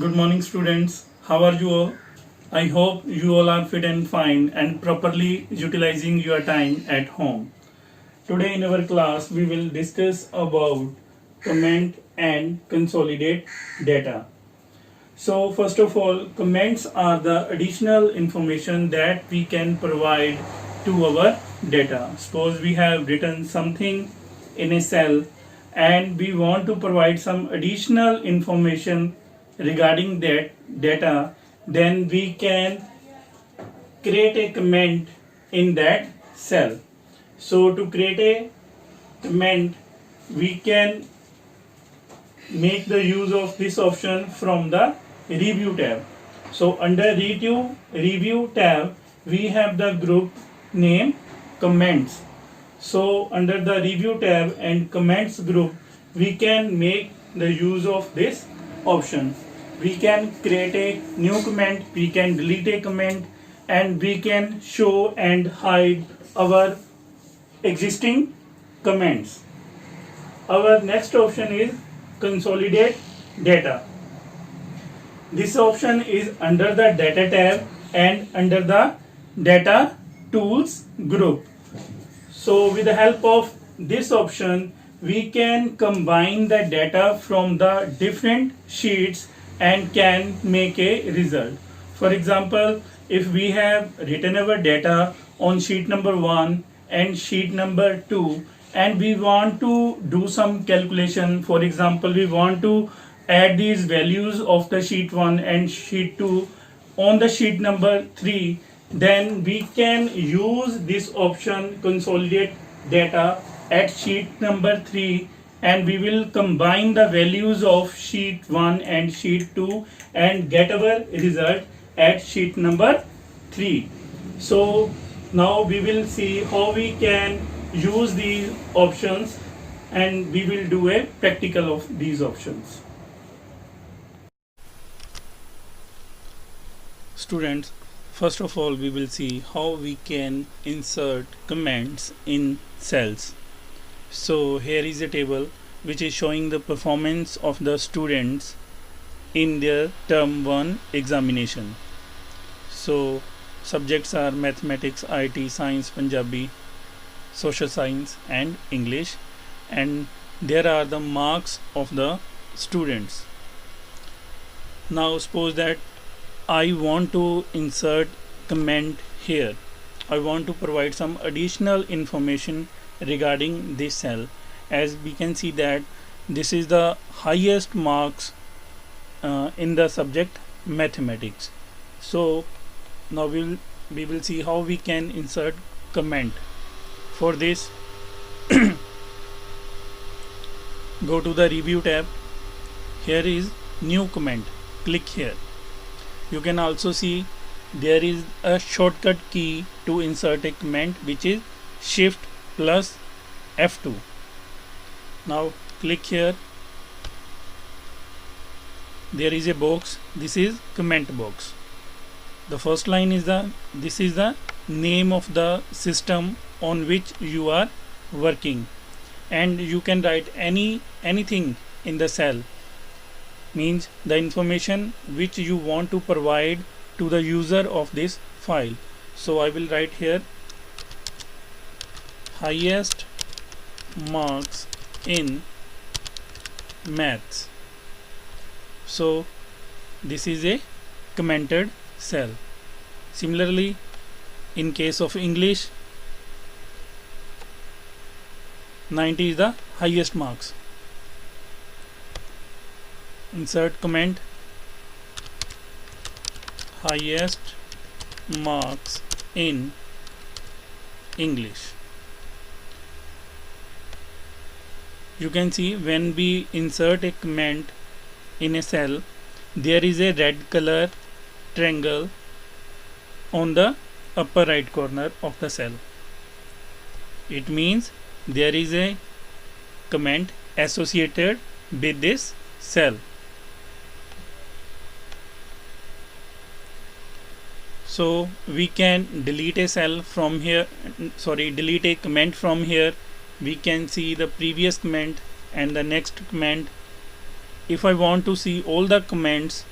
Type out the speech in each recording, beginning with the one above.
Good morning, students. How are you all? I hope you all are fit and fine and properly utilizing your time at home. Today in our class, we will discuss about comment and consolidate data. So first of all, comments are the additional information that we can provide to our data. Suppose we have written something in a cell and we want to provide some additional information regarding that data, then we can create a comment in that cell. So to create a comment, we can make the use of this option from the review tab. So under review tab, we have the group name comments. So under the review tab and comments group, we can make the use of this option. We can create a new comment, we can delete a comment, and we can show and hide our existing comments. Our next option is consolidate data. This option is under the data tab and under the data tools group. So with the help of this option, we can combine the data from the different sheets and can make a result. For example, if we have written our data on sheet number 1 and sheet number 2 and we want to do some calculation, for example, we want to add these values of the sheet 1 and sheet 2 on the sheet number 3, then we can use this option consolidate data at sheet number 3 and we will combine the values of sheet 1 and sheet 2 and get our result at sheet number 3. So now we will see how we can use these options and we will do a practical of these options. Students, first of all we will see how we can insert comments in cells. So here is a table which is showing the performance of the students in their term 1 examination. So subjects are mathematics, IT, science, Punjabi, social science and English, and there are the marks of the students. Now suppose that I want to insert comment here. I want to provide some additional information regarding this cell. As we can see that this is the highest marks in the subject mathematics. So now we will see how we can insert comment. For this, go to the review tab. Here is new comment. Click here. You can also see there is a shortcut key to insert a comment which is Shift plus F2. Now click here. There is a box. This is comment box. The first line is this is the name of the system on which you are working, and you can write anything in the cell, means the information which you want to provide to the user of this file. So I will write here highest marks in maths. So this is a commented cell. Similarly, in case of English, 90 is the highest marks. Insert comment highest marks in English. You can see when we insert a comment in a cell, there is a red color triangle on the upper right corner of the cell. It means there is a comment associated with this cell. So we can delete a cell from here, delete a comment from here. We can see the previous comment and the next comment. If I want to see all the comments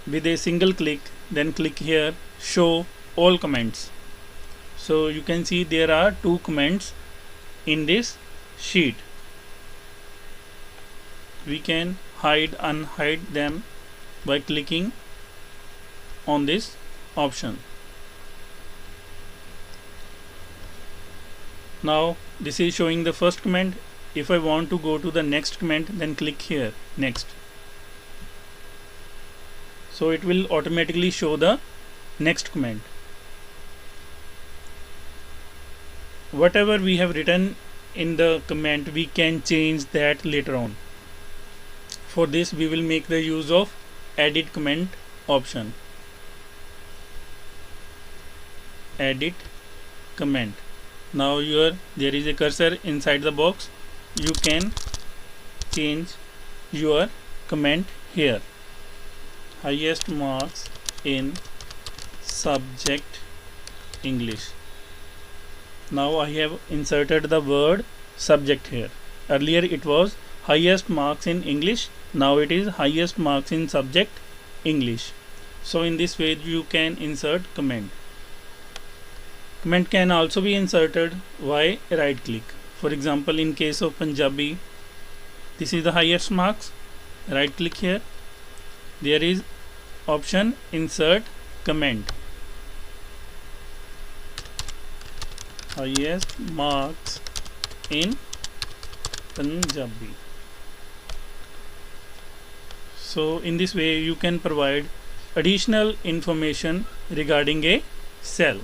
with a single click, then click here show all comments. So you can see there are 2 comments in this sheet. We can hide unhide them by clicking on this option. Now this is showing the first comment. If I want to go to the next comment, then click here next. So it will automatically show the next comment. Whatever we have written in the comment, we can change that later on. For this we will make the use of edit comment option. Edit comment. Now there is a cursor inside the box. You can change your comment here. Highest marks in subject English. Now I have inserted the word subject here. Earlier it was highest marks in English. Now it is highest marks in subject English. So in this way you can insert comment. Comment can also be inserted by right click. For example, in case of Punjabi, this is the highest marks. Right click here. There is option insert comment. Highest marks in Punjabi. So in this way you can provide additional information regarding a cell.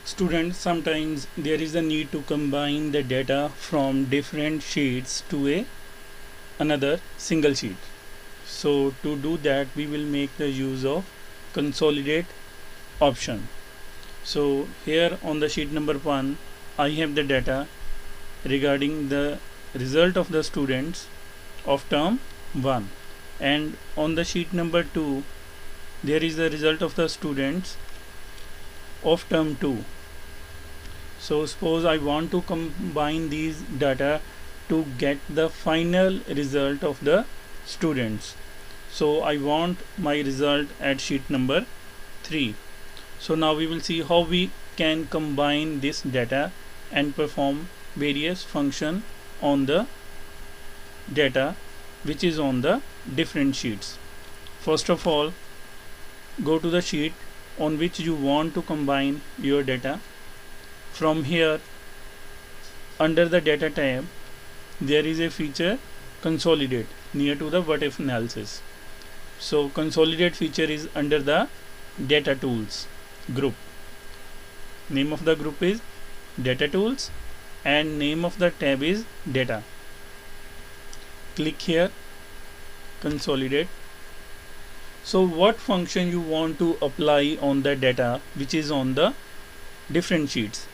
Students, sometimes there is a need to combine the data from different sheets to another single sheet. So to do that we will make the use of consolidate option. So here on the sheet number 1 I have the data regarding the result of the students of term 1, and on the sheet number 2 there is the result of the students of term 2. So suppose I want to combine these data to get the final result of the students. So I want my result at sheet number 3. So now we will see how we can combine this data and perform various functions on the data which is on the different sheets. First of all, go to the sheet on which you want to combine your data. From here, under the data tab, there is a feature consolidate near to the what if analysis. So consolidate feature is under the data tools group. Name of the group is data tools and name of the tab is data. Click here, consolidate. So what function you want to apply on the data which is on the different sheets?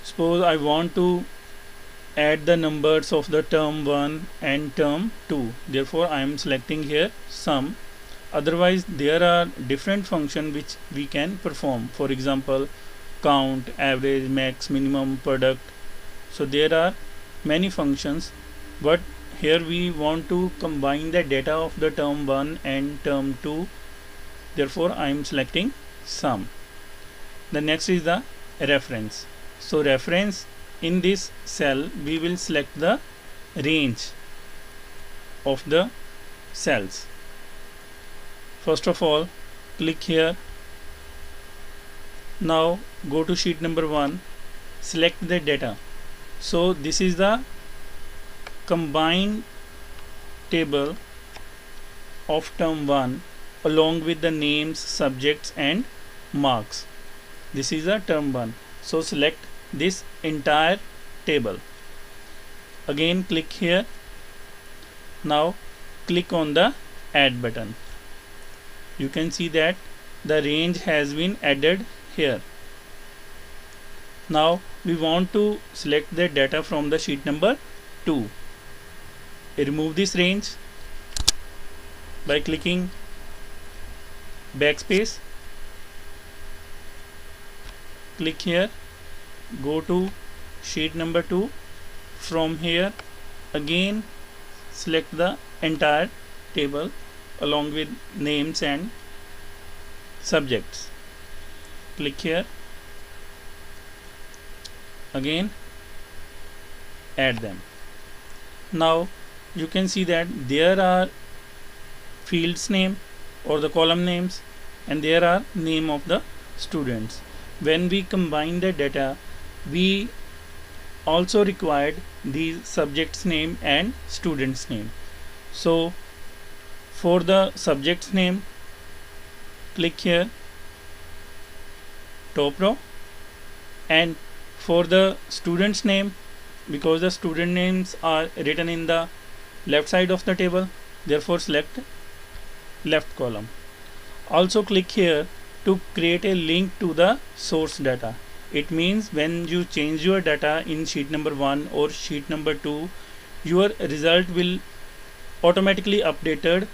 Suppose I want to add the numbers of the term 1 and term 2. Therefore I am selecting here sum. Otherwise there are different functions which we can perform. For example, count, average, max, minimum, product. So there are many functions, but here we want to combine the data of the term 1 and term 2. Therefore I am selecting sum. The next is the reference. So reference, in this cell we will select the range of the cells. First of all, click here. Now go to sheet number 1, select the data. So this is the combined table of term 1 along with the names, subjects and marks. This is a term 1. So select this entire table. Again click here. Now click on the add button. You can see that the range has been added here. Now we want to select the data from the sheet number 2. Remove this range by clicking backspace. Click here, go to sheet number 2. From here again select the entire table along with names and subjects. Click here, again add them. Now you can see that there are fields name or the column names, and there are name of the students. When we combine the data, we also required the subject's name and student's name. So for the subject's name, click here, top row, and for the student's name, because the student names are written in the left side of the table, therefore select left column. Also click here to create a link to the source data. It means when you change your data in sheet number 1 or sheet number 2, your result will automatically updated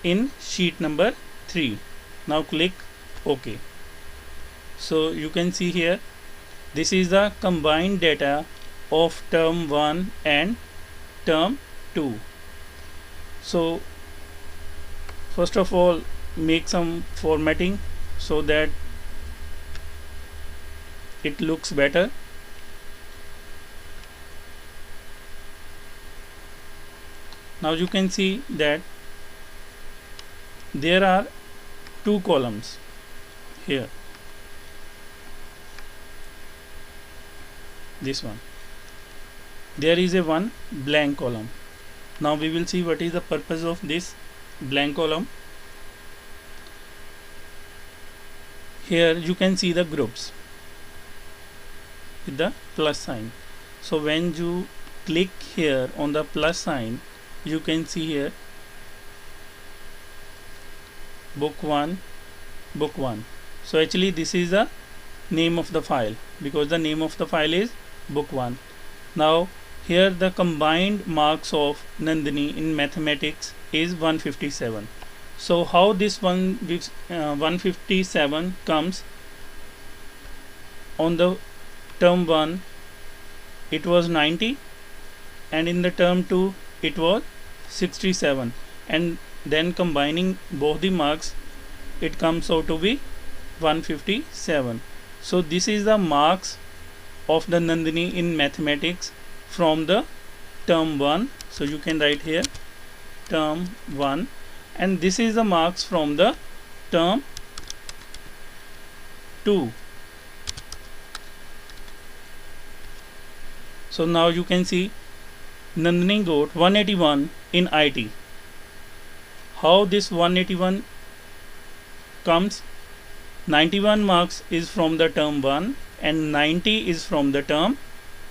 in sheet number 3. Now click OK. So you can see here, this is the combined data of term 1 and term 2. So first of all, make some formatting so that it looks better. Now you can see that there are two columns here. This one, there is a one blank column. Now we will see what is the purpose of this blank column. Here you can see the groups with the plus sign. So when you click here on the plus sign, you can see here book 1, book 1. So actually this is the name of the file, because the name of the file is book 1. Now here the combined marks of Nandini in mathematics is 157. So how this 157 comes? On the term 1 it was 90, and in the term 2 it was 67, and then combining both the marks it comes out to be 157. So this is the marks of the Nandini in mathematics from the term 1. So you can write here term 1, and this is the marks from the term 2. So now you can see Nandini got 181 in IT. How this 181 comes? 91 marks is from the term 1 and 90 is from the term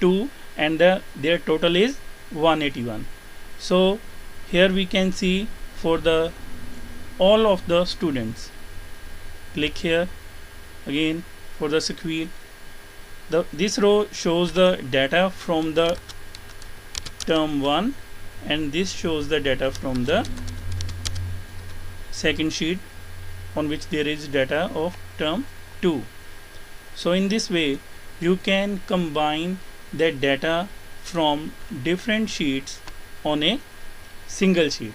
2, and their total is 181. So here we can see for the all of the students. Click here again for the sequel. This row shows the data from the term 1, and this shows the data from the second sheet on which there is data of term 2. So in this way you can combine the data from different sheets on a single sheet.